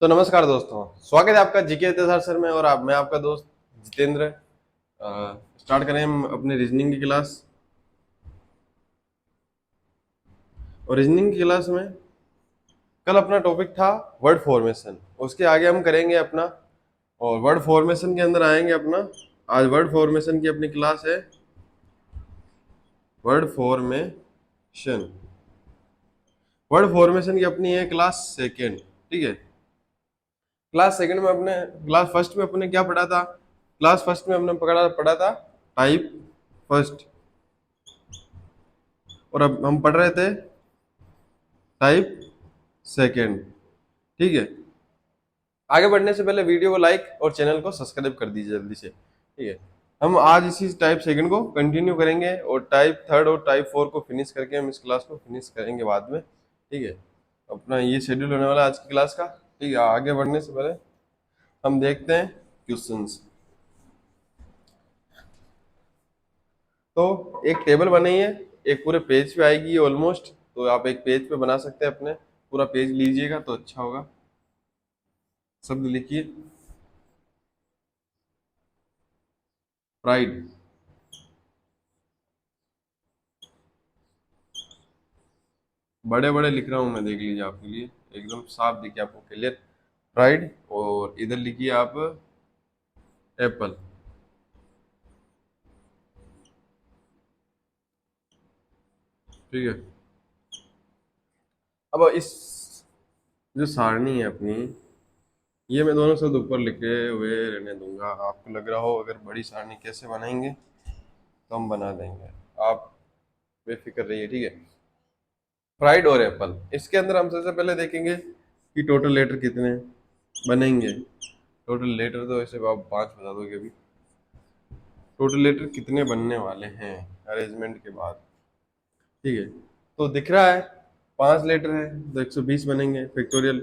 तो नमस्कार दोस्तों, स्वागत है आपका जीके इतिहास सर में। और मैं आपका दोस्त जितेंद्र। स्टार्ट करें हम अपने रीजनिंग की क्लास। और रीजनिंग की क्लास में कल अपना टॉपिक था वर्ड फॉर्मेशन। उसके आगे हम करेंगे अपना, और वर्ड फॉर्मेशन के अंदर आएंगे अपना। आज वर्ड फॉर्मेशन की अपनी क्लास है, वर्ड फॉर्मेशन। वर्ड फॉर्मेशन की अपनी है क्लास सेकेंड, ठीक है। क्लास सेकंड में अपने, क्लास फर्स्ट में अपने क्या पढ़ा था? क्लास फर्स्ट में हमने पढ़ा पढ़ा था टाइप फर्स्ट। और अब हम पढ़ रहे थे टाइप सेकेंड, ठीक है। आगे बढ़ने से पहले वीडियो को लाइक और चैनल को सब्सक्राइब कर दीजिए जल्दी से, ठीक है। हम आज इसी टाइप सेकेंड को कंटिन्यू करेंगे, और टाइप थर्ड और टाइप फोर को फिनिश करके हम इस क्लास को फिनिश करेंगे बाद में, ठीक है। अपना ये शेड्यूल होने वाला है आज की क्लास का, ठीक है। आगे बढ़ने से पहले हम देखते हैं क्वेश्चंस। तो एक टेबल बनाई है, एक पूरे पेज पे आएगी ऑलमोस्ट। तो आप एक पेज पे बना सकते हैं अपने, पूरा पेज लीजिएगा तो अच्छा होगा। शब्द लिखिए प्राइड। बड़े बड़े लिख रहा हूँ मैं, देख लीजिए आपके लिए एकदम साफ दिखे आपको, क्लियर। प्राइड। और इधर लिखिए आप एप्पल। ठीक है। अब इस जो सारणी है अपनी, ये मैं दोनों शब्द ऊपर लिखे हुए रहने दूंगा। आपको लग रहा हो अगर बड़ी सारणी कैसे बनाएंगे तो हम बना देंगे, आप बेफिक्र रहिए, ठीक है। फ्राइड और एप्पल, इसके अंदर हम सबसे पहले देखेंगे कि टोटल लेटर कितने बनेंगे। टोटल लेटर तो ऐसे आप पांच बता दोगे अभी। टोटल लेटर कितने बनने वाले हैं अरेंजमेंट के बाद, ठीक है। तो दिख रहा है पांच लेटर है तो 120 बनेंगे फैक्टोरियल।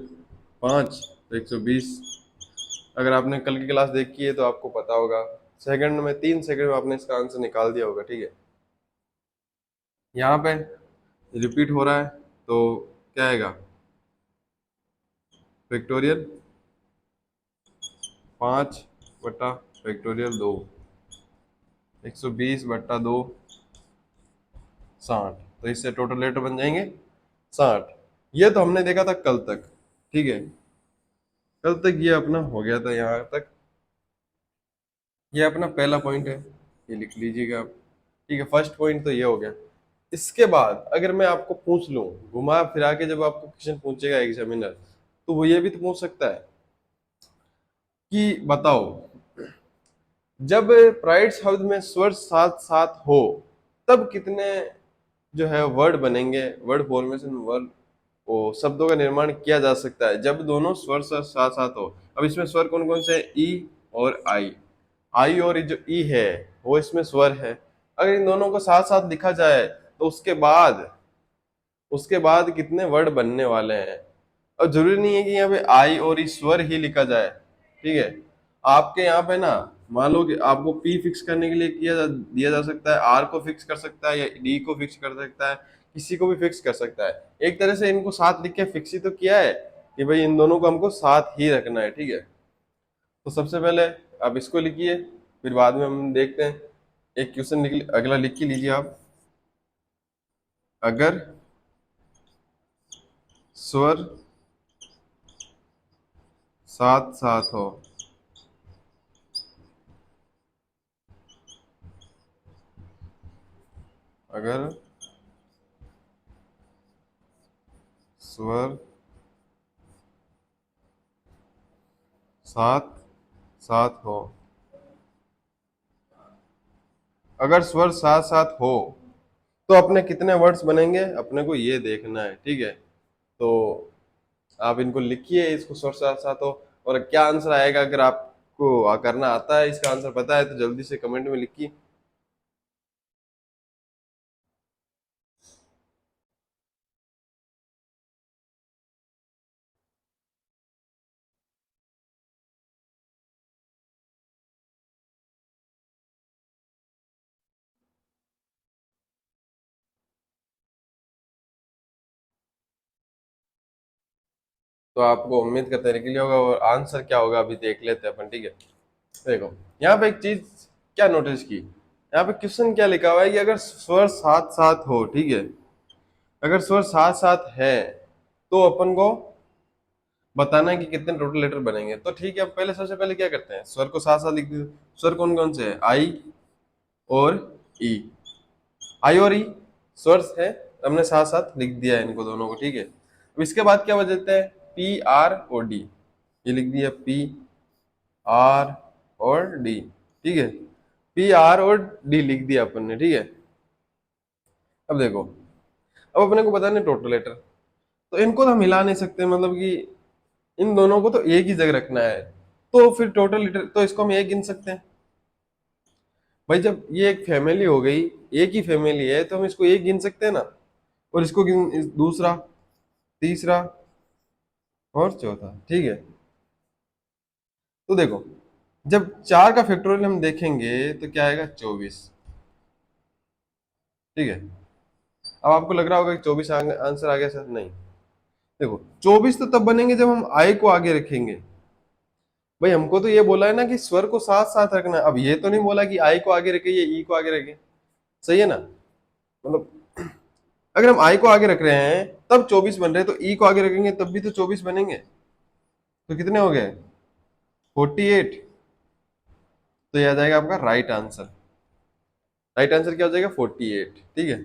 पांच तो 120। अगर आपने कल की क्लास देखी है तो आपको पता होगा, सेकंड में 3 सेकंड में आपने इसका आंसर निकाल दिया होगा, ठीक है। यहाँ पे रिपीट हो रहा है तो क्या आएगा? फैक्टोरियल 5/फैक्टोरियल 2, 120/2, 60। तो इससे टोटल लेटर बन जाएंगे 60। ये तो हमने देखा था कल तक, ठीक है। कल तक ये अपना हो गया था यहाँ तक। ये अपना पहला पॉइंट है, ये लिख लीजिएगा आप, ठीक है। फर्स्ट पॉइंट तो ये हो गया। इसके बाद अगर मैं आपको पूछ लूं, घुमा फिरा के जब आपको क्वेश्चन पूछेगा एग्जामिनर, तो वो ये भी तो पूछ सकता है कि बताओ, जब प्राइड शब्द में स्वर साथ साथ हो तब कितने जो है वर्ड बनेंगे। वर्ड फॉर्मेशन, वर्ड वो शब्दों का निर्माण किया जा सकता है जब दोनों स्वर साथ साथ हो। अब इसमें स्वर कौन कौन से हैं? ई और आई। आई और जो ई है वो इसमें स्वर है। अगर इन दोनों को साथ साथ लिखा जाए तो उसके बाद कितने वर्ड बनने वाले हैं। और जरूरी नहीं है कि यहाँ पे आई और ई स्वर ही लिखा जाए, ठीक है। आपके यहाँ पे ना, मान लो कि आपको पी फिक्स करने के लिए दिया जा सकता है, आर को फिक्स कर सकता है या डी को फिक्स कर सकता है, किसी को भी फिक्स कर सकता है। एक तरह से इनको साथ लिख के फिक्स ही तो किया है कि भाई इन दोनों को हमको साथ ही रखना है, ठीक है। तो सबसे पहले आप इसको लिखिए, फिर बाद में हम देखते हैं। एक क्वेश्चन लिख, अगला लिख के लीजिए आप। अगर स्वर साथ साथ हो, अगर स्वर साथ साथ हो, अगर स्वर साथ साथ हो तो अपने कितने वर्ड्स बनेंगे अपने को ये देखना है, ठीक है। तो आप इनको लिखिए, इसको स्वर साथ साथ हो। और क्या आंसर आएगा, अगर आपको करना आता है, इसका आंसर पता है तो जल्दी से कमेंट में लिखिए। तो आपको उम्मीद करते हैं निकल होगा, और आंसर क्या होगा अभी देख लेते हैं अपन, ठीक है। देखो यहाँ पे एक चीज क्या नोटिस की, यहाँ पे क्वेश्चन क्या लिखा हुआ है कि अगर स्वर साथ साथ हो, ठीक है, अगर स्वर साथ साथ है तो अपन को बताना है कि कितने टोटल लेटर बनेंगे। तो ठीक है, अब पहले सबसे पहले क्या करते हैं, स्वर को साथ साथ लिख दो। स्वर कौन कौन से है, आई और ई। आई और ई स्वर है, हमने साथ साथ लिख दिया है इनको दोनों को, ठीक है। अब इसके बाद क्या बजाते हैं, पी आर और डी, ये लिख दिया पी आर और डी, ठीक है। पी आर और डी लिख दिया अपन ने, ठीक है। अब देखो, अब अपने को बताने टोटल लेटर, तो इनको तो हम हिला नहीं सकते, मतलब कि इन दोनों को तो एक ही जगह रखना है। तो फिर टोटल लीटर तो इसको हम एक गिन सकते हैं भाई, जब ये एक फैमिली हो गई, एक ही फैमिली है, तो हम इसको एक गिन सकते हैं ना। और इसको गिन दूसरा, तीसरा और चौथा, ठीक है। तो देखो, जब 4 का फैक्टोरियल हम देखेंगे तो क्या आएगा, 24, ठीक है। अब आपको लग रहा होगा कि 24 आंसर आ गया सर, नहीं। देखो 24 तो तब बनेंगे जब हम आई को आगे रखेंगे। भाई हमको तो ये बोला है ना कि स्वर को साथ साथ रखना है, अब ये तो नहीं बोला कि आई को आगे रखे ये ई को आगे रखे, सही है ना। मतलब अगर हम आई को आगे रख रहे हैं तब 24 बन रहे हैं, तो ई को आगे रखेंगे तब भी तो 24 बनेंगे। तो कितने हो गए, 48। तो यह आ जाएगा आपका राइट आंसर। राइट आंसर क्या हो जाएगा, 48, ठीक है।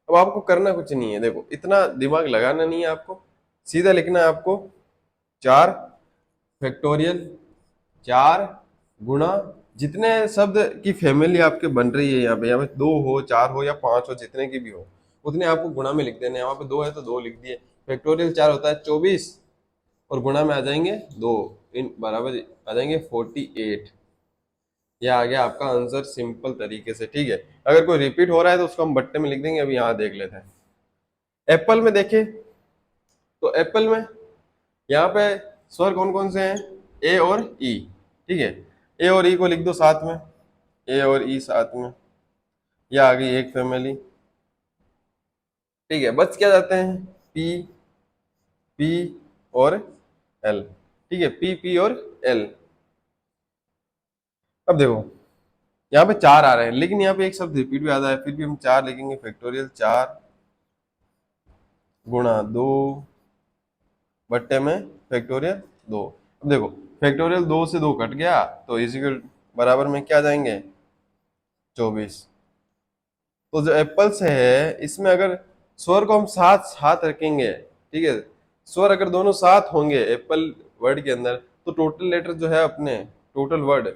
अब आपको करना कुछ नहीं है, देखो इतना दिमाग लगाना नहीं है आपको, सीधा लिखना है आपको 4 फैक्टोरियल, 4 गुणा जितने शब्द की फैमिली आपके बन रही है, यहाँ पे 2 हो, 4 हो या 5 हो, जितने की भी हो उतने आपको गुणा में लिख देने हैं। वहां पे 2 है तो 2 लिख दिए। फैक्टोरियल 4 होता है 24, और गुणा में आ जाएंगे 2, इन बराबर आ जाएंगे 48। यह आ गया आपका आंसर सिंपल तरीके से, ठीक है। अगर कोई रिपीट हो रहा है तो उसको हम बट्टे में लिख देंगे। अभी यहाँ देख लेते हैं, एप्पल में देखें तो एप्पल में यहाँ पे स्वर कौन कौन से हैं, ए और ई, ठीक है। ए और ई को लिख दो साथ में, ए और ई साथ में, यह आ गई एक फैमिली, ठीक है। बच क्या जाते हैं, पी, पी और एल, ठीक है, पी पी और एल। अब देखो यहाँ पे 4 आ रहे हैं, लेकिन यहाँ पे एक शब्द रिपीट भी आता है, फिर भी हम 4 लिखेंगे। फैक्टोरियल 4 गुणा 2 बट्टे में फैक्टोरियल 2। अब देखो फैक्टोरियल 2 से 2 कट गया, तो इसी के बराबर में क्या जाएंगे, 24। तो जो एप्पल्स है इसमें अगर स्वर को हम साथ साथ रखेंगे, ठीक है, स्वर अगर दोनों साथ होंगे एप्पल वर्ड के अंदर, तो टोटल लेटर जो है अपने, टोटल वर्ड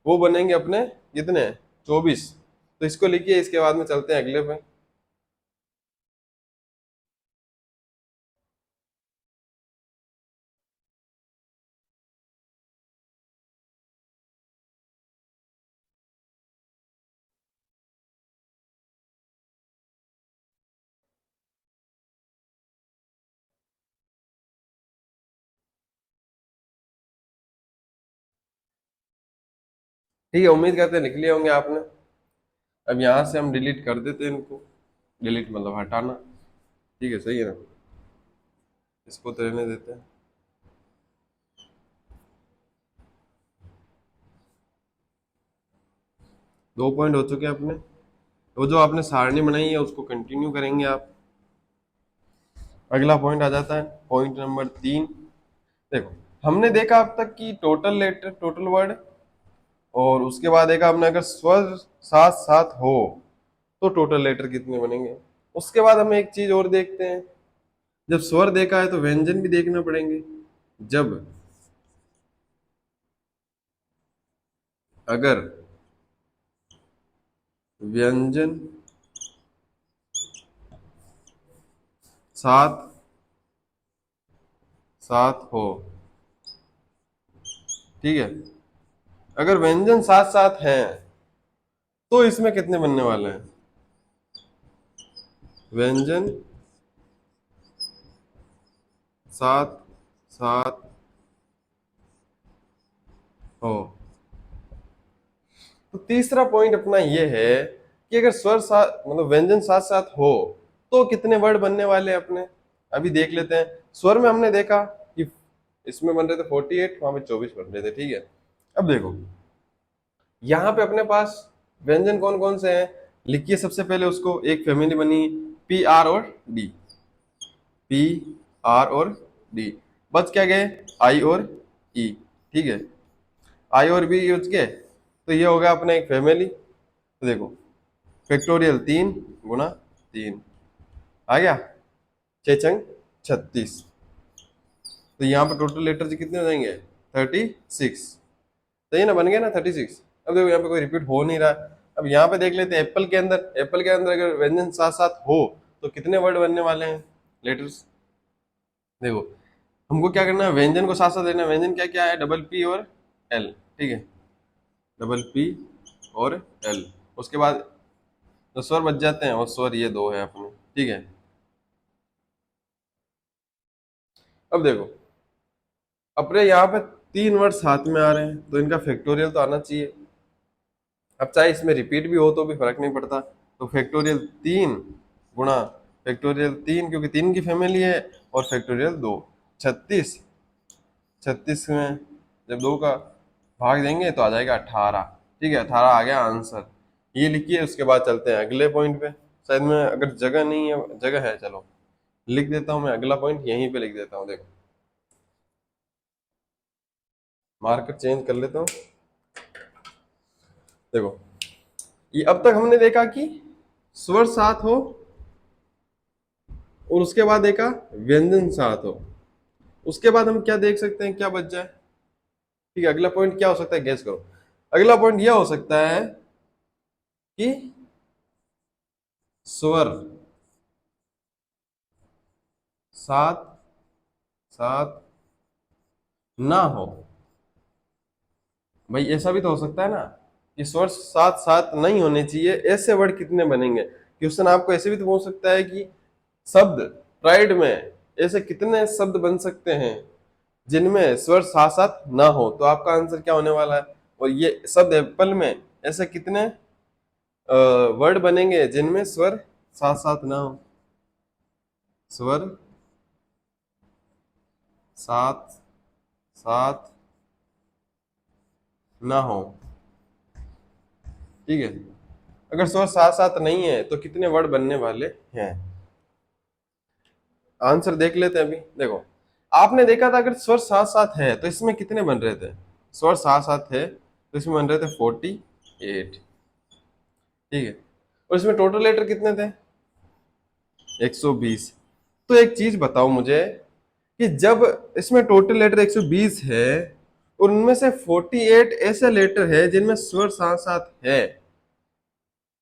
वो बनेंगे अपने कितने, 24। तो इसको लिखिए, इसके बाद में चलते हैं अगले पे। ठीक है, उम्मीद करते हैं निकले होंगे आपने। अब यहाँ से हम डिलीट कर देते हैं इनको, डिलीट मतलब हटाना, ठीक है, सही है ना। इसको तो रहने देते हैं। 2 पॉइंट हो चुके हैं अपने। वो जो आपने सारणी बनाई है उसको कंटिन्यू करेंगे आप। अगला पॉइंट आ जाता है पॉइंट नंबर 3। देखो हमने देखा अब तक कि टोटल लेटर, टोटल वर्ड, और उसके बाद देखा हमने अगर स्वर साथ साथ हो तो टोटल लेटर कितने बनेंगे। उसके बाद हमें एक चीज और देखते हैं, जब स्वर देखा है तो व्यंजन भी देखना पड़ेंगे। जब अगर व्यंजन साथ साथ हो, ठीक है, अगर व्यंजन साथ साथ हैं तो इसमें कितने बनने वाले हैं, व्यंजन साथ साथ हो। तो तीसरा पॉइंट अपना ये है कि अगर स्वर साथ मतलब व्यंजन साथ साथ हो तो कितने वर्ड बनने वाले हैं अपने, अभी देख लेते हैं, स्वर में हमने देखा कि इसमें बन रहे थे 48, वहां पे 24 बन रहे थे, ठीक है। अब देखो यहाँ पे अपने पास व्यंजन कौन कौन से हैं, लिखिए सबसे पहले उसको। एक फैमिली बनी पी आर और डी, पी आर और डी, बच क्या गए आई और ई, ठीक है। आई और बी यूज के, तो ये हो गया अपना एक फैमिली। तो देखो फैक्टोरियल 3 × 3 आ गया, 6×36। तो यहाँ पर टोटल लेटर कितने हो जाएंगे 36, सही है ना, बन गया ना 36। अब देखो यहाँ पे कोई रिपीट हो नहीं रहा। अब यहाँ पे देख लेते हैं एप्पल के अंदर, एप्पल के अंदर अगर व्यंजन साथ साथ हो तो कितने वर्ड बनने वाले हैं लेटर्स। देखो हमको क्या करना है, व्यंजन को साथ साथ लेना है। व्यंजन क्या क्या है, डबल पी और एल, ठीक है, डबल पी और एल। उसके बाद जो स्वर बच जाते हैं वो स्वर ये दो है अपने, ठीक है। अब देखो अपने यहाँ पे 3 वर्ड साथ में आ रहे हैं तो इनका फैक्टोरियल तो आना चाहिए। अब चाहे इसमें रिपीट भी हो तो भी फर्क नहीं पड़ता। तो फैक्टोरियल 3 क्योंकि 3 की फैमिली है, और फैक्टोरियल 2, 36। 36 में जब 2 का भाग देंगे तो आ जाएगा 18, ठीक है, 18 आ गया आंसर। ये लिखिए, उसके बाद चलते हैं अगले पॉइंट पे। शायद में अगर जगह नहीं है, जगह है, चलो लिख देता हूँ मैं अगला पॉइंट यहीं पे लिख देता हूँ। देखो मार्कर चेंज कर लेता हूँ। देखो ये अब तक हमने देखा कि स्वर साथ हो और उसके बाद देखा व्यंजन साथ हो। उसके बाद हम क्या देख सकते हैं, क्या बच जाए, ठीक है। अगला पॉइंट क्या हो सकता है, गेस करो। अगला पॉइंट यह हो सकता है कि स्वर साथ साथ ना हो। भाई ऐसा भी तो हो सकता है ना कि स्वर साथ साथ नहीं होने चाहिए, ऐसे वर्ड कितने बनेंगे। क्वेश्चन आपको ऐसे भी तो हो सकता है कि शब्द प्राइड में ऐसे कितने शब्द बन सकते हैं जिनमें स्वर साथ साथ ना हो, तो आपका आंसर क्या होने वाला है। और ये शब्द एप्पल में ऐसे कितने वर्ड बनेंगे जिनमें स्वर साथ साथ ना हो, स्वर साथ साथ ना हो, ठीक है। अगर स्वर साथ साथ नहीं है तो कितने वर्ड बनने वाले हैं, आंसर देख लेते हैं अभी। देखो आपने देखा था अगर स्वर साथ साथ है तो इसमें कितने बन रहे थे, स्वर साथ साथ है तो इसमें बन रहे थे 48, ठीक है। और इसमें टोटल लेटर कितने थे 120। तो एक चीज बताओ मुझे कि जब इसमें टोटल लेटर 120 है और उनमें से 48 ऐसे लेटर है जिनमें स्वर साथ साथ है,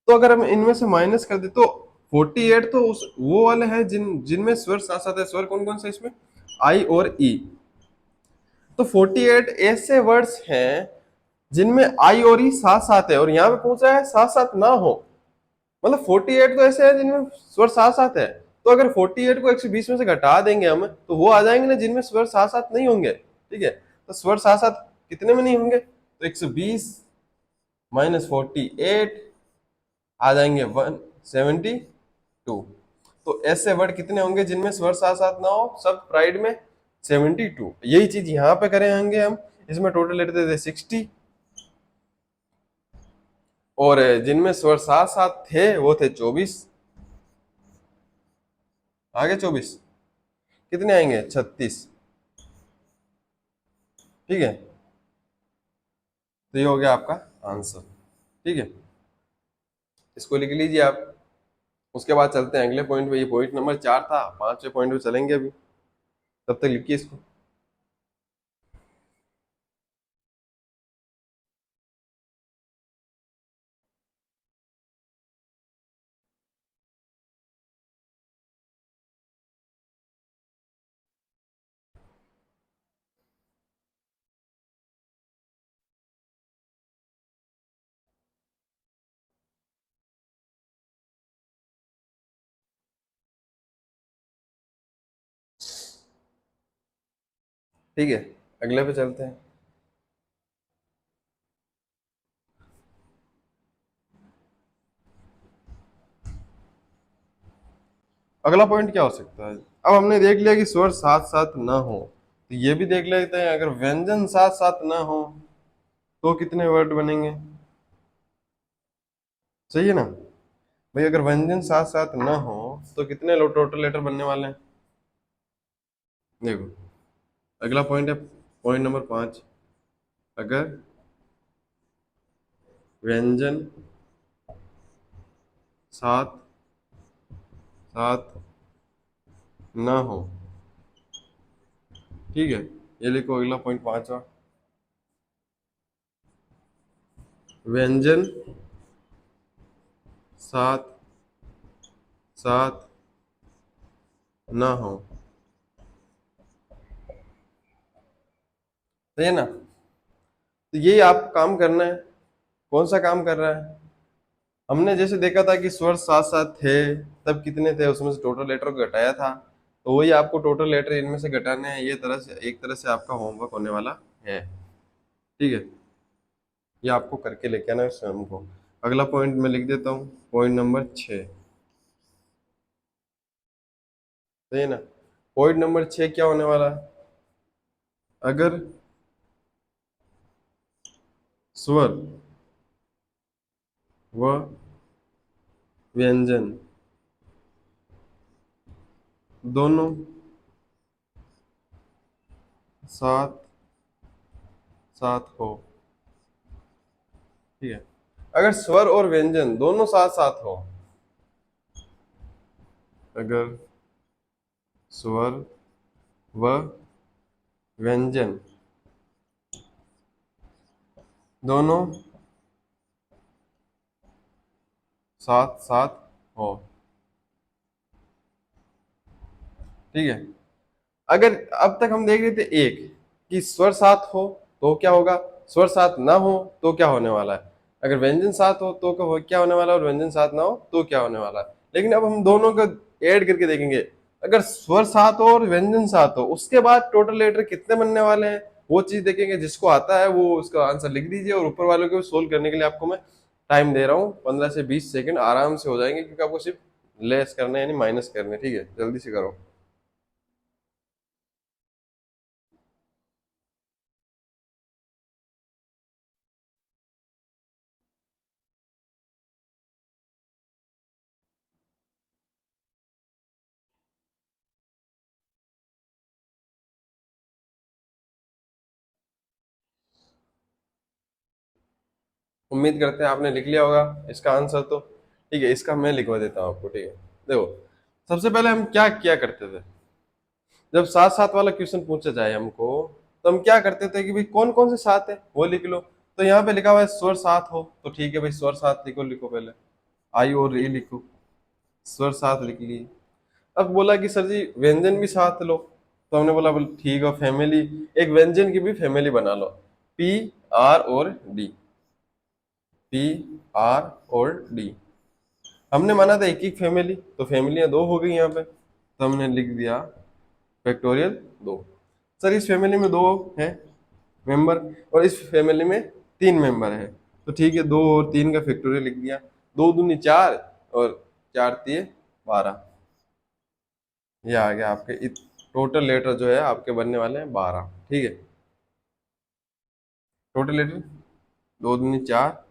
तो अगर हम इनमें से माइनस कर दे तो 48 तो उस वो वाले हैं जिनमें स्वर साथ साथ है। स्वर कौन कौन से इसमें, आई और ई। तो 48 ऐसे वर्ड्स हैं जिनमें आई और ई साथ साथ है, और यहाँ पे पूछा है साथ साथ ना हो। मतलब 48 तो ऐसे हैं जिनमें स्वर साथ साथ है। तो अगर 48 को 120 में से घटा देंगे हम तो वो आ जाएंगे ना जिनमें स्वर साथ साथ नहीं होंगे, ठीक है। तो स्वर साथ साथ कितने में नहीं होंगे, तो 120 -48 आ जाएंगे 172। तो ऐसे वर्ड कितने होंगे जिनमें स्वर साथ साथ ना हो, सब प्राइड में 72। यही चीज यहाँ पे करें होंगे हम। इसमें टोटल लेटर थे 60, और जिनमें स्वर साथ साथ थे वो थे 24। आगे 24 कितने आएंगे 36, ठीक है। तो ये हो गया आपका आंसर, ठीक है। इसको लिख लीजिए आप। उसके बाद चलते हैं अगले पॉइंट पे। ये पॉइंट नंबर 4 था, 5वें पॉइंट पे चलेंगे अभी। तब तक लिखिए इसको। ठीक है अगले पे चलते हैं। अगला पॉइंट क्या हो सकता है? अब हमने देख लिया कि स्वर साथ साथ ना हो, तो ये भी देख लेते हैं अगर व्यंजन साथ साथ ना हो तो कितने वर्ड बनेंगे। सही है ना भाई? अगर व्यंजन साथ साथ ना हो तो कितने टोटल लेटर बनने वाले हैं? देखो, अगला पॉइंट है पॉइंट नंबर 5। अगर व्यंजन साथ साथ ना हो, ठीक है, ये लिखो अगला पॉइंट 5वां। व्यंजन साथ साथ ना हो, सही है ना? तो यही आप काम करना है। कौन सा काम कर रहा है? हमने जैसे देखा था कि स्वर साथ साथ थे, तब कितने थे, उसमें से टोटल लेटर को घटाया था, तो वही आपको टोटल लेटर इनमें से घटाने हैं। ये तरह से एक तरह से आपका होमवर्क होने वाला है, ठीक है? ये आपको करके लेके आना है स्वयं को। अगला पॉइंट मैं लिख देता हूँ, पॉइंट नंबर 6। सही है ना? पॉइंट नंबर 6 क्या होने वाला है? अगर स्वर व व्यंजन दोनों साथ साथ हो, ठीक है, अगर स्वर और व्यंजन दोनों साथ साथ हो, अगर स्वर व व्यंजन दोनों साथ साथ हो, ठीक है। अगर अब तक हम देख रहे थे एक कि स्वर साथ हो तो क्या होगा, स्वर साथ ना हो तो क्या होने वाला है, अगर व्यंजन साथ हो तो क्या होने वाला है, और व्यंजन साथ ना हो तो क्या होने वाला है। लेकिन अब हम दोनों को ऐड करके देखेंगे। अगर स्वर साथ हो और व्यंजन साथ हो, उसके बाद टोटल लेटर कितने बनने वाले हैं वो चीज देखेंगे। जिसको आता है वो उसका आंसर लिख दीजिए, और ऊपर वालों को सोल्व करने के लिए आपको मैं टाइम दे रहा हूँ, 15 से 20 सेकंड आराम से हो जाएंगे, क्योंकि आपको सिर्फ लेस करना है यानी माइनस करने, ठीक है? जल्दी से करो। उम्मीद करते हैं आपने लिख लिया होगा इसका आंसर तो, ठीक है? इसका मैं लिखवा देता हूँ आपको, ठीक है? देखो, सबसे पहले हम क्या किया करते थे, जब साथ साथ वाला क्वेश्चन पूछा जाए हमको, तो हम क्या करते थे कि भाई कौन कौन से साथ है वो लिख लो। तो यहाँ पे लिखा हुआ है स्वर साथ हो, तो ठीक है भाई, स्वर साथ लिखो, लिखो पहले आई और ई लिखो, स्वर साथ लिख ली। अब बोला कि सर जी व्यंजन भी साथ लो, तो हमने बोला बोल ठीक है, फैमिली, एक व्यंजन की भी फैमिली बना लो, पी आर और डी, पी आर और डी। हमने माना था एक एक फैमिली, तो फैमिलियां दो हो गई यहाँ पे, तो हमने लिख दिया फैक्टोरियल दो। सर इस फैमिली में दो है मेंबर, और इस फैमिली में तीन मेंबर है, तो ठीक है, दो और तीन का फैक्टोरियल लिख दिया। दो दूनी चार, और चार तिये 12। ये आ गया आपके टोटल लेटर जो है आपके बनने वाले हैं 12, ठीक है? टोटल लेटर दो दूनी चार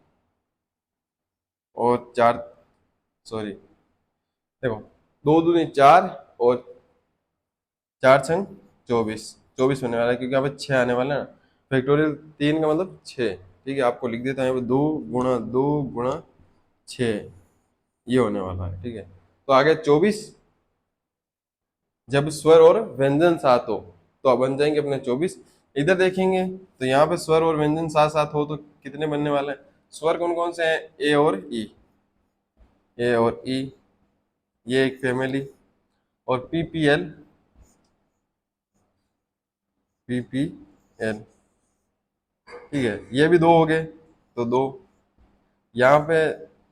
और चार, सॉरी, देखो, दो दूनी चार और चार छंग 24, 24 होने वाला है, क्योंकि यहाँ पे 6 आने वाला है ना। फैक्टोरियल 3 का मतलब 6, ठीक है? आपको लिख देता है यहाँ पे 2 गुणा 2 गुणा 6, ये होने वाला है, ठीक है? तो आगे 24, जब स्वर और व्यंजन साथ हो तो अब बन जाएंगे अपने 24। इधर देखेंगे तो यहाँ पे स्वर और व्यंजन साथ साथ हो तो कितने बनने वाले हैं? स्वर कौन कौन से हैं? ए और ई, ए और ई, ये एक फैमिली, और पीपीएल, पीपीएल, ठीक है, ये भी दो हो गए, तो दो। यहाँ पे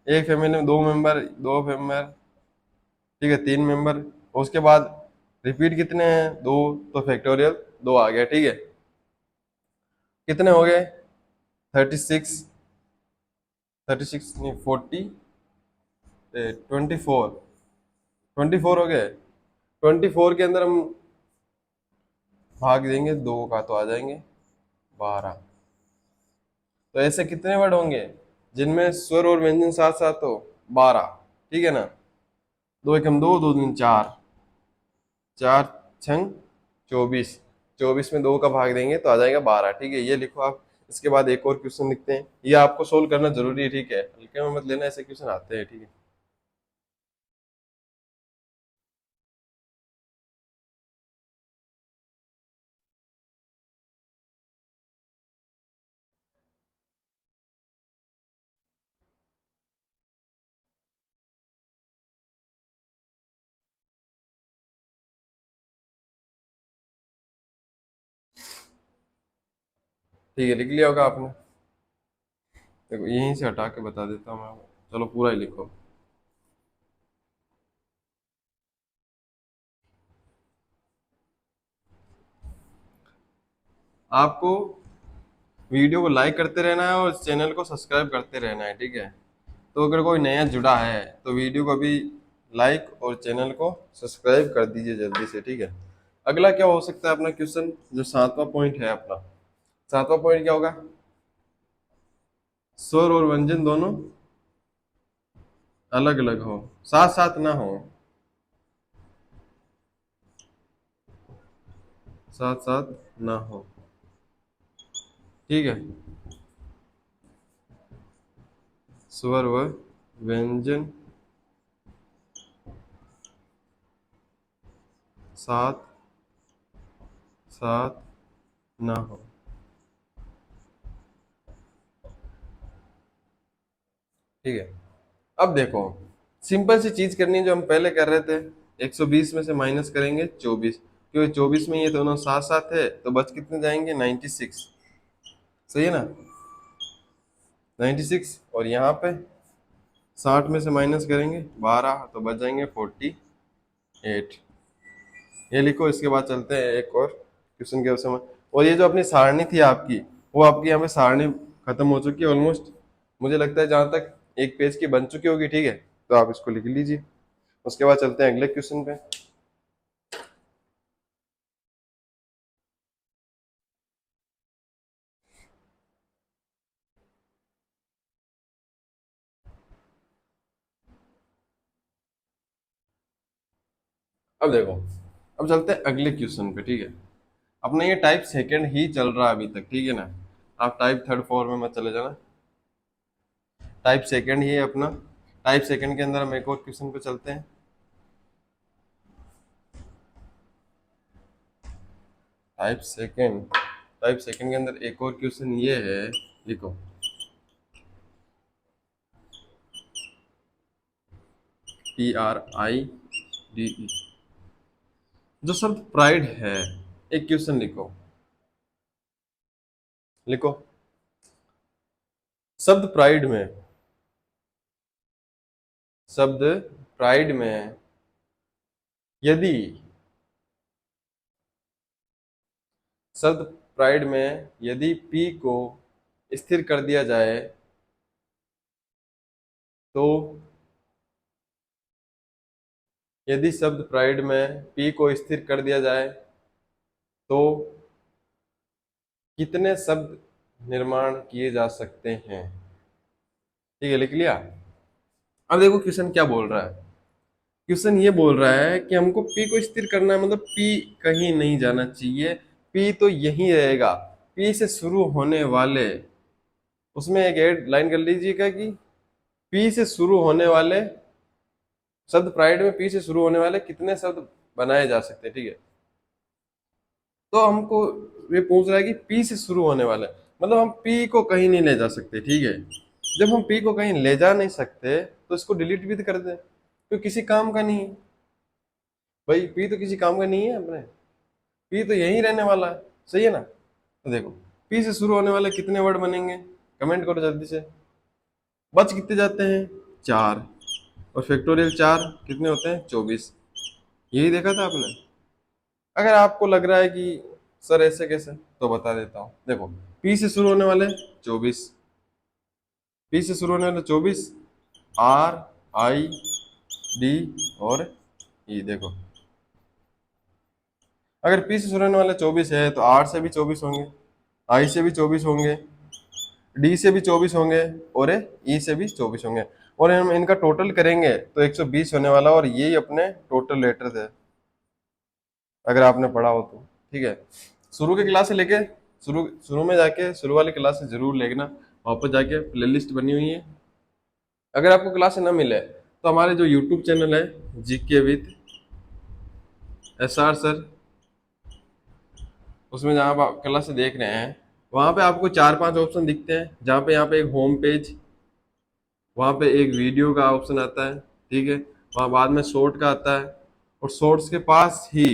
एक फैमिली में दो मेंबर, दो मेंबर, ठीक है, तीन मेंबर। उसके बाद रिपीट कितने हैं? दो, तो फैक्टोरियल दो आ गया, ठीक है? कितने हो गए? 36, 36 नहीं, 40, 24, 24 हो गए। 24 के अंदर हम भाग देंगे 2 का तो आ जाएंगे 12। तो ऐसे कितने वर्ड होंगे जिनमें स्वर और व्यंजन साथ साथ हो? 12। ठीक है ना। दो एकम दो, दो दूनी चार, चार छंग 24। 24 में 2 का भाग देंगे तो आ जाएगा 12। ठीक है, ये लिखो आप। इसके बाद एक और क्वेश्चन लिखते हैं, ये आपको सोल्व करना जरूरी है। ठीक है, हल्के में मत लेना, ऐसे क्वेश्चन आते हैं। ठीक है, ठीक है, लिख लिया होगा आपने। देखो यहीं से हटा के बता देता हूँ मैं। चलो पूरा ही लिखो। आपको वीडियो को लाइक करते रहना है और चैनल को सब्सक्राइब करते रहना है। ठीक है, तो अगर कोई नया जुड़ा है तो वीडियो को भी लाइक और चैनल को सब्सक्राइब कर दीजिए जल्दी से। ठीक है, अगला क्या हो सकता है अपना क्वेश्चन, जो 7वां पॉइंट है अपना। 7वां पॉइंट क्या होगा? स्वर और व्यंजन दोनों अलग अलग हो, साथ साथ ना हो। साथ साथ ना हो। ठीक है, स्वर व व्यंजन साथ साथ ना हो। ठीक है, अब देखो, सिंपल सी चीज करनी है जो हम पहले कर रहे थे। 120 में से माइनस करेंगे 24, क्योंकि 24 में ये दोनों साथ साथ है, तो बच कितने जाएंगे? 96। सही है ना? 96। और यहाँ पे 60 में से माइनस करेंगे 12, तो बच जाएंगे 48। ये लिखो। इसके बाद चलते हैं एक और क्वेश्चन के समय। और ये जो अपनी सारणी थी आपकी, वो आपकी यहाँ पे सारणी खत्म हो चुकी है ऑलमोस्ट। मुझे लगता है जहां तक एक पेज की बन चुकी होगी। ठीक है, तो आप इसको लिख लीजिए। उसके बाद चलते हैं अगले क्वेश्चन पे। अब देखो, अब चलते हैं अगले क्वेश्चन पे। ठीक है, अपना ये टाइप सेकंड ही चल रहा है अभी तक। ठीक है ना, आप टाइप थर्ड फोर में मत चले जाना। टाइप सेकंड ही है अपना। टाइप सेकंड के अंदर हम एक और क्वेश्चन पे चलते हैं। टाइप सेकंड के अंदर एक और क्वेश्चन ये है, लिखो। PRIDE, जो शब्द प्राइड है, एक क्वेश्चन लिखो। लिखो, शब्द प्राइड में, शब्द प्राइड में यदि, शब्द प्राइड में यदि P को स्थिर कर दिया जाए तो, यदि शब्द प्राइड में P को स्थिर कर दिया जाए तो कितने शब्द निर्माण किए जा सकते हैं? ठीक है, लिख लिया। अब देखो क्वेश्चन क्या बोल रहा है। क्वेश्चन ये बोल रहा है कि हमको P को स्थिर करना है, मतलब P कहीं नहीं जाना चाहिए, P तो यहीं रहेगा। P से शुरू होने वाले, उसमें एक एड लाइन कर लीजिएगा कि P से शुरू होने वाले शब्द प्राइड में, P से शुरू होने वाले कितने शब्द बनाए जा सकते हैं। ठीक है, तो हमको ये पूछ रहा है कि P से शुरू होने वाले, मतलब हम P को कहीं नहीं ले जा सकते। ठीक है, जब हम P को कहीं ले जा नहीं सकते तो इसको डिलीट भी तो कर दें, तो किसी काम का नहीं है। भाई P तो किसी काम का नहीं है अपने, P तो यहीं रहने वाला है। सही है ना? तो देखो, P से शुरू होने वाले कितने वर्ड बनेंगे, कमेंट करो जल्दी से। बच कितने जाते हैं? 4। और फैक्टोरियल 4 कितने होते हैं? 24। यही देखा था आपने। अगर आपको लग रहा है कि सर ऐसे कैसे, तो बता देता हूँ। देखो, P से शुरू होने वाले 24, P से शुरू होने वाले 24, R I D और ई देखो, अगर पी से शुरू होने वाले 24 है तो आर से भी 24 होंगे, आई से भी 24 होंगे, डी से भी 24 होंगे, और ई से भी 24 होंगे। और हम इनका टोटल करेंगे तो 120 होने वाला, और यही अपने टोटल लेटर थे, अगर आपने पढ़ा हो तो। ठीक है, शुरू के क्लास से लेके शुरू शुरू में जाके शुरू वाली क्लास से जरूर लेना, वापस जाके प्लेलिस्ट बनी हुई है। अगर आपको क्लास ना मिले तो हमारे जो यूट्यूब चैनल है जीके विद एसआर सर, उसमें जहाँ आप क्लास से देख रहे हैं वहाँ पे आपको 4-5 ऑप्शन दिखते हैं, जहाँ पे यहाँ पे एक होम पेज, वहाँ पे एक वीडियो का ऑप्शन आता है, ठीक है, वहाँ बाद में शॉर्ट का आता है, और शॉर्ट्स के पास ही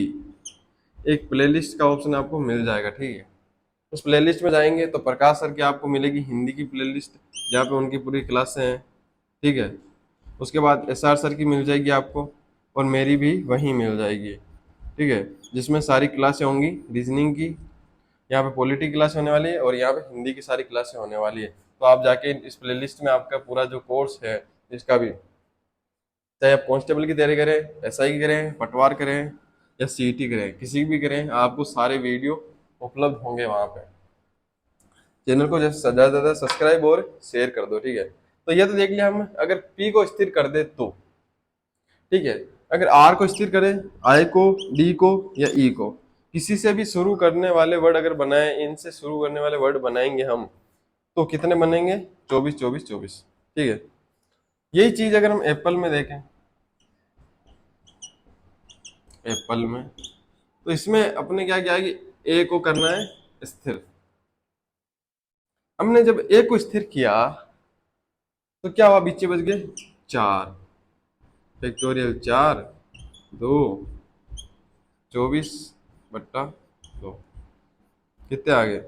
एक प्लेलिस्ट का ऑप्शन आपको मिल जाएगा। ठीक है, उस प्लेलिस्ट में जाएंगे तो प्रकाश सर की आपको मिलेगी हिंदी की प्लेलिस्ट, जहाँ पे उनकी पूरी क्लासें हैं। ठीक है, उसके बाद एसआर सर की मिल जाएगी आपको, और मेरी भी वहीं मिल जाएगी। ठीक है, जिसमें सारी क्लासें होंगी रीजनिंग की, यहाँ पे पॉलिटी क्लास होने वाली है, और यहाँ पे हिंदी की सारी क्लासें होने वाली है। तो आप जाके इस प्लेलिस्ट में आपका पूरा जो कोर्स है इसका भी, चाहे आप कांस्टेबल की तैयारी करें, एसआई की करें, पटवार करें, या सीईटी करें, किसी भी करें, आपको सारे वीडियो उपलब्ध होंगे वहाँ पे। चैनल को ज़्यादा से ज़्यादा सब्सक्राइब और शेयर कर दो। ठीक है, तो ये तो देख लिया हम, अगर पी को स्थिर कर दे तो। ठीक है, अगर आर को स्थिर करें, आई को, डी को या ई को, किसी से भी शुरू करने वाले वर्ड अगर बनाए, इनसे शुरू करने वाले वर्ड बनाएंगे हम, तो कितने बनेंगे? 24 24 24। ठीक है, यही चीज अगर हम एप्पल में देखें, एप्पल में, तो इसमें अपने क्या क्या है कि ए को करना है स्थिर। हमने जब ए को स्थिर किया तो क्या हुआ? बीचे बच गए 4, फैक्टोरियल 4, 2, 24/2, कितने आ गए?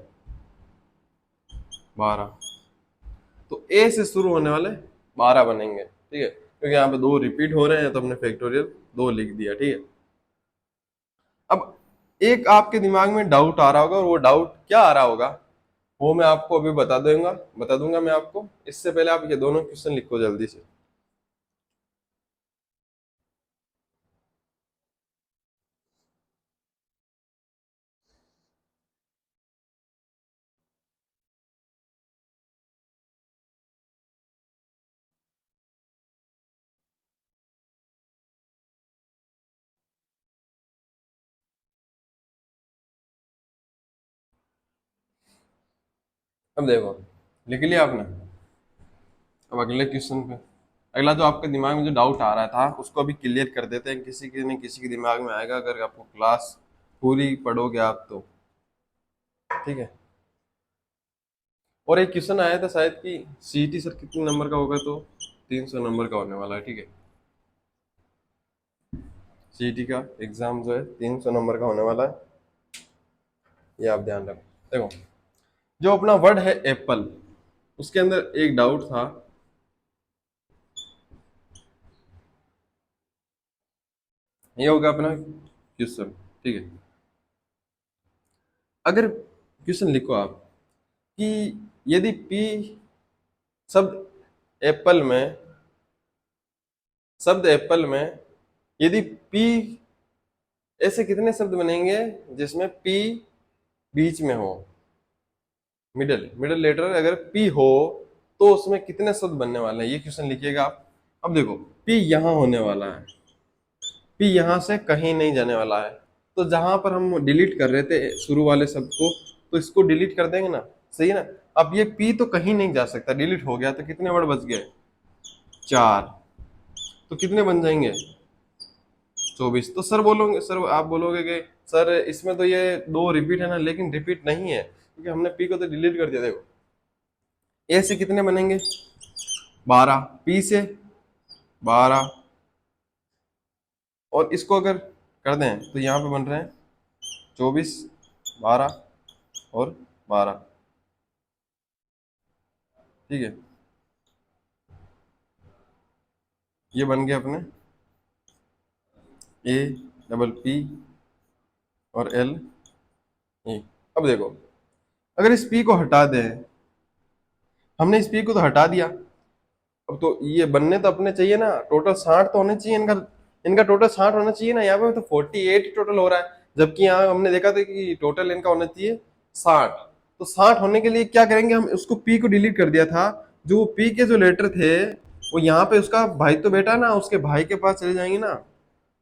12। तो ए से शुरू होने वाले 12 बनेंगे। ठीक है, क्योंकि यहाँ पे 2 रिपीट हो रहे हैं तो हमने फैक्टोरियल 2 लिख दिया। ठीक है, अब एक आपके दिमाग में डाउट आ रहा होगा, और वो डाउट क्या आ रहा होगा वो मैं आपको अभी बता दूंगा मैं आपको। इससे पहले आप ये दोनों क्वेश्चन लिखो जल्दी से। अब देखो, लिख लिया आपने? अब अगले क्वेश्चन पे, अगला जो आपके दिमाग में जो डाउट आ रहा था उसको अभी क्लियर कर देते हैं। किसी के न किसी के दिमाग में आएगा अगर आपको क्लास पूरी पढ़ोगे आप तो। ठीक है, और एक क्वेश्चन आया था शायद कि सीईटी सर कितने नंबर का होगा, तो 300 नंबर का होने वाला है। ठीक है, सीईटी का एग्जाम जो है 300 नंबर का होने वाला है, ये आप ध्यान रखो। देखो, जो अपना वर्ड है एप्पल, उसके अंदर एक डाउट था, ये होगा अपना क्वेश्चन। ठीक है, अगर क्वेश्चन लिखो आप कि यदि पी शब्द एप्पल में शब्द एप्पल में यदि पी, ऐसे कितने शब्द बनेंगे जिसमें पी बीच में हो, मिडल लेटर अगर पी हो, तो उसमें कितने शब्द बनने वाले हैं, ये क्वेश्चन लिखिएगा आप। अब देखो, पी यहां होने वाला है, पी यहां से कहीं नहीं जाने वाला है, तो जहां पर हम डिलीट कर रहे थे शुरू वाले शब्द को, तो इसको डिलीट कर देंगे ना, सही है ना। अब ये पी तो कहीं नहीं जा सकता, डिलीट हो गया, तो कितने वर्ड बच गए? 4। तो कितने बन जाएंगे? 24। तो सर बोलोगे, सर आप बोलोगे कि सर इसमें तो ये 2 रिपीट है ना, लेकिन रिपीट नहीं है क्योंकि हमने पी को तो डिलीट कर दिया। देखो, ए से कितने बनेंगे? 12, पी से 12, और इसको अगर कर दें तो यहाँ पे बन रहे हैं 24, 12 और 12। ठीक है, ये बन गए अपने ए डबल पी और एल ए। अब देखो, अगर इस पी को हटा दें, हमने इस पी को तो हटा दिया, अब तो ये बनने तो अपने चाहिए ना, टोटल 60 तो होने चाहिए इनका इनका टोटल 60 होना चाहिए ना, यहाँ पे तो 48 टोटल हो रहा है, जबकि यहाँ हमने देखा था कि टोटल इनका होना चाहिए 60। तो 60 होने के लिए क्या करेंगे, हम उसको पी को डिलीट कर दिया था, जो पी के जो लेटर थे वो यहाँ पे उसका भाई तो बेटा ना, उसके भाई के पास चले जाएंगे ना,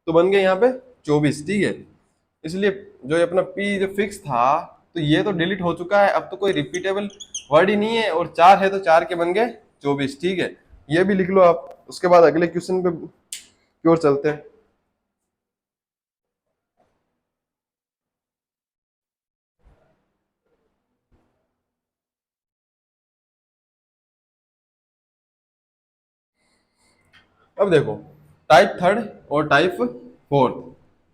तो बन गए यहाँ पे 24, ठीक है। इसलिए जो ये अपना पी जो फिक्स था, तो ये तो डिलीट हो चुका है, अब तो कोई रिपीटेबल वर्ड ही नहीं है, और 4 है तो 4 के बन गए 24, ठीक है। ये भी लिख लो आप। उसके बाद अगले क्वेश्चन पे की ओर चलते हैं। अब देखो, टाइप थर्ड और टाइप फोर्थ,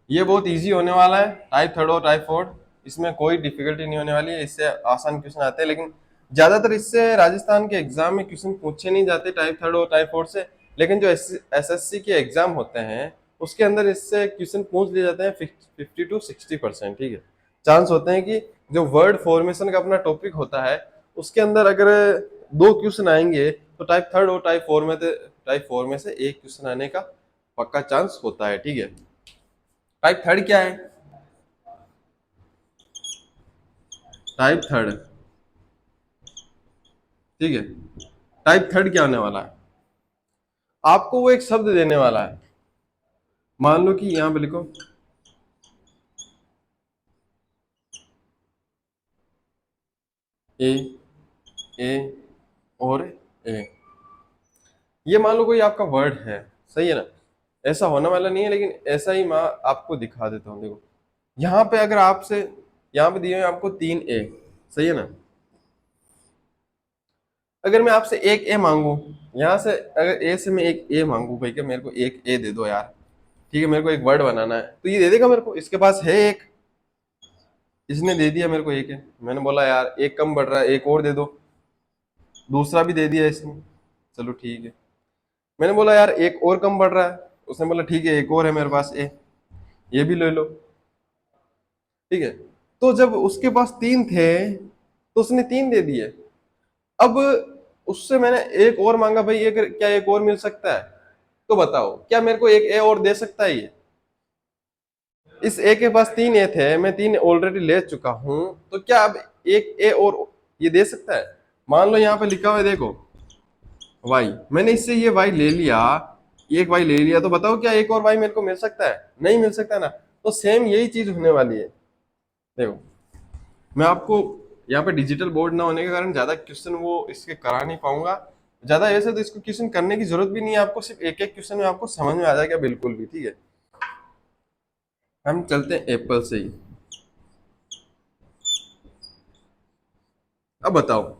ये बहुत इजी होने वाला है। टाइप थर्ड और टाइप फोर्थ, इसमें कोई डिफिकल्टी नहीं होने वाली है, इससे आसान क्वेश्चन आते हैं, लेकिन ज्यादातर इससे राजस्थान के एग्जाम में क्वेश्चन पूछे नहीं जाते टाइप थर्ड और टाइप फोर्थ से, लेकिन जो एसएससी के एग्जाम होते हैं उसके अंदर इससे क्वेश्चन पूछ लिए जाते हैं 50 to 60%, ठीक है। चांस होते हैं कि जो वर्ड फॉर्मेशन का अपना टॉपिक होता है उसके अंदर अगर 2 क्वेश्चन आएंगे तो टाइप थर्ड और टाइप फोर में से एक क्वेश्चन आने का पक्का चांस होता है, ठीक है। टाइप थर्ड क्या है? टाइप थर्ड, ठीक है। टाइप थर्ड क्या होने वाला है, आपको वो एक शब्द देने वाला है। मान लो कि यहां पे लिखो ए, ए और ए, ये मान लो कोई आपका वर्ड है, सही है ना। ऐसा होने वाला नहीं है, लेकिन ऐसा ही मैं आपको दिखा देता हूँ। देखो यहाँ पे अगर आपसे, यहाँ पे दिए हुए आपको 3 ए, सही है ना। अगर मैं आपसे एक ए मांगू, यहाँ से अगर ए से मैं एक ए मांगू, भाई क्या मेरे को एक ए दे दो यार, ठीक है, मेरे को एक वर्ड बनाना है, तो ये दे देगा मेरे को? इसके पास है एक, इसने दे दिया मेरे को एक है, मैंने बोला यार एक कम बढ़ रहा है, एक और दे दो, दूसरा भी दे दिया इसने, चलो ठीक है। मैंने बोला यार एक और कम बढ़ रहा है, उसने बोला ठीक है एक और है मेरे पास ए, ये भी ले लो, ठीक है। तो जब उसके पास 3 थे तो उसने 3 दे दिए। अब उससे मैंने एक और मांगा, भाई एक क्या एक और मिल सकता है? तो बताओ क्या मेरे को एक ए और दे सकता है ये? इस ए के पास 3 ए थे, मैं 3 ऑलरेडी ले चुका हूं, तो क्या अब एक ए और ये दे सकता है? मान लो यहाँ पे लिखा हुआ है, देखो वाई, मैंने इससे ये वाई ले लिया, एक वाई ले लिया, तो बताओ क्या एक और वाई मेरे को मिल सकता है? नहीं मिल सकता ना। तो सेम यही चीज होने वाली है। देखो मैं आपको यहाँ पे डिजिटल बोर्ड ना होने के कारण ज्यादा क्वेश्चन वो इसके करा नहीं पाऊंगा, ज्यादा ऐसे तो इसको क्वेश्चन करने की जरूरत भी नहीं है आपको, सिर्फ एक एक क्वेश्चन में आपको समझ में आ जाएगा बिल्कुल भी, ठीक है। हम चलते हैं एप्पल से ही। अब बताओ,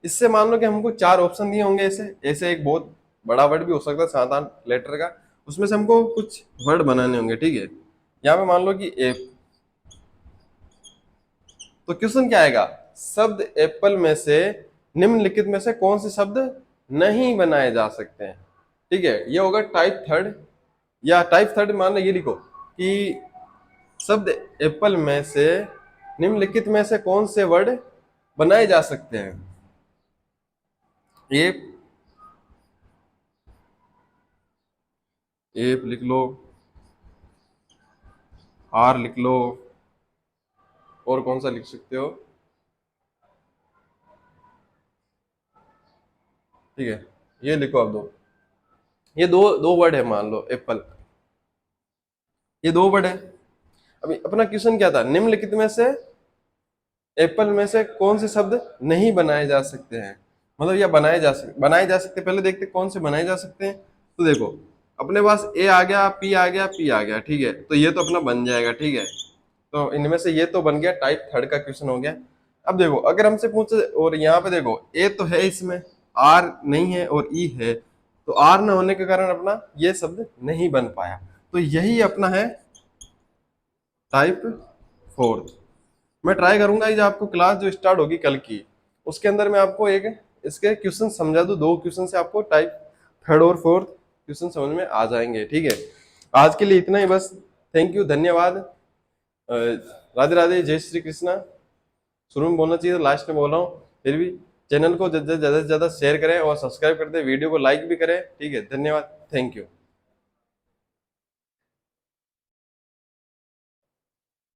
इससे मान लो कि हमको 4 ऑप्शन दिए होंगे, ऐसे ऐसे एक बहुत बड़ा वर्ड भी हो सकता है 7-8 लेटर का, उसमें से हमको कुछ वर्ड बनाने होंगे, ठीक है। यहाँ पे मान लो कि एप, तो क्वेश्चन क्या आएगा, शब्द एप्पल में से निम्नलिखित में से कौन से शब्द नहीं बनाए जा सकते हैं, ठीक है। ये होगा टाइप थर्ड, या टाइप थर्ड मान लो ये लिखो कि शब्द एप्पल में से निम्नलिखित में से कौन से वर्ड बनाए जा सकते हैं। एप, एप लिख लो, आर लिख लो, और कौन सा लिख सकते हो, ठीक है, ये लिखो। अब दो, ये दो दो वर्ड है, मान लो एप्पल, ये 2 वर्ड है। अभी अपना क्वेश्चन क्या था, निम्नलिखित में से एप्पल में से कौन से शब्द नहीं बनाए जा सकते हैं, मतलब या बनाए जा सकते, पहले देखते कौन से बनाए जा सकते हैं। तो देखो अपने पास ए आ गया, पी आ गया, पी आ गया, ठीक है, तो ये तो अपना बन जाएगा, ठीक है। तो इनमें से ये तो बन गया, टाइप थर्ड का क्वेश्चन हो गया। अब देखो अगर हमसे पूछे, और यहाँ पे देखो ए तो है इसमें, आर नहीं है और ई है, तो आर न होने के कारण अपना ये शब्द नहीं बन पाया, तो यही अपना है टाइप फोर्थ। मैं ट्राई करूंगा ये जो आपको क्लास जो स्टार्ट होगी कल की, उसके अंदर मैं आपको एक इसके क्वेश्चन समझा दूं, 2 क्वेश्चन से आपको टाइप थर्ड और फोर्थ क्वेश्चन समझ में आ जाएंगे, ठीक है। आज के लिए इतना ही बस। थैंक यू, धन्यवाद। राधे राधे, जय श्री कृष्णा। शुरू में बोलना चाहिए तो लास्ट में बोल रहा हूँ, फिर भी चैनल को ज्यादा से ज्यादा शेयर करें और सब्सक्राइब कर दे, वीडियो को लाइक भी करें, ठीक है। धन्यवाद, थैंक यू।